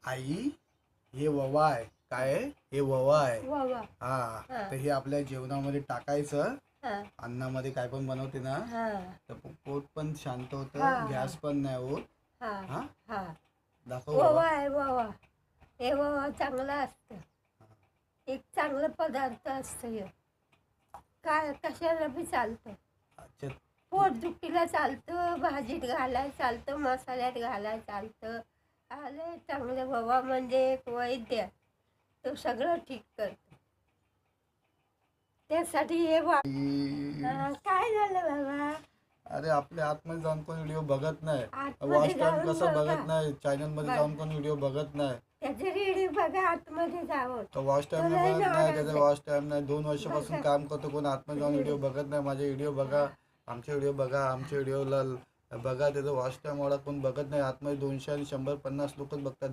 आई हे ववा आहे. काय आहे? हे ववा आहे. वावा. हा हा. तर हे आपल्या जेवणामध्ये टाकायचं. हा. अन्नामध्ये काय पण बनवते ना हा. तर पोट पण शांत हा. होतं, गॅस पण नाही होत. हा. हा हा. दाखव वावा बाबा. आहे वावा. हे वावा चांगलं असतं. एक चांगलं पदार्थ असतं हे. काय कशाला बी चालतं. अच्छा पोटदुखीला चालतं, भाजीत घालायला चालतं, मसाल्यात घालायला चालतं. आलं चांगलं बाबा म्हणजे एक वैद्य. तो सगळं ठीक करतो. त्यासाठी हे काय झालं बाबा? अरे आपल्या आतमध्ये जाऊन कोण व्हिडिओ बघत नाही. आतमध्ये वॉच टाइम जाऊन कसं बघा. बघत नाही, चॅनल मध्ये जाऊन कोण व्हिडिओ बघत नाही. त्याचे रेडी बघा आतमध्ये जावं. तर वॉच टाइम तुला बघत नाही, नाराज त्याचा आहे. वॉच टाइम नाही. 2 वर्षापासून बघा. काम करतो, कोण आतमध्ये जाऊन व्हिडिओ बघत नाही. माझे व्हिडिओ बघा, आमचे व्हिडिओ बघा, आमच्या व्हिडिओला बघा. त्याचा वॉच टाइम वाला कोण बघत नाही. आतमध्ये 200 आणि 150 लोकच बघतात.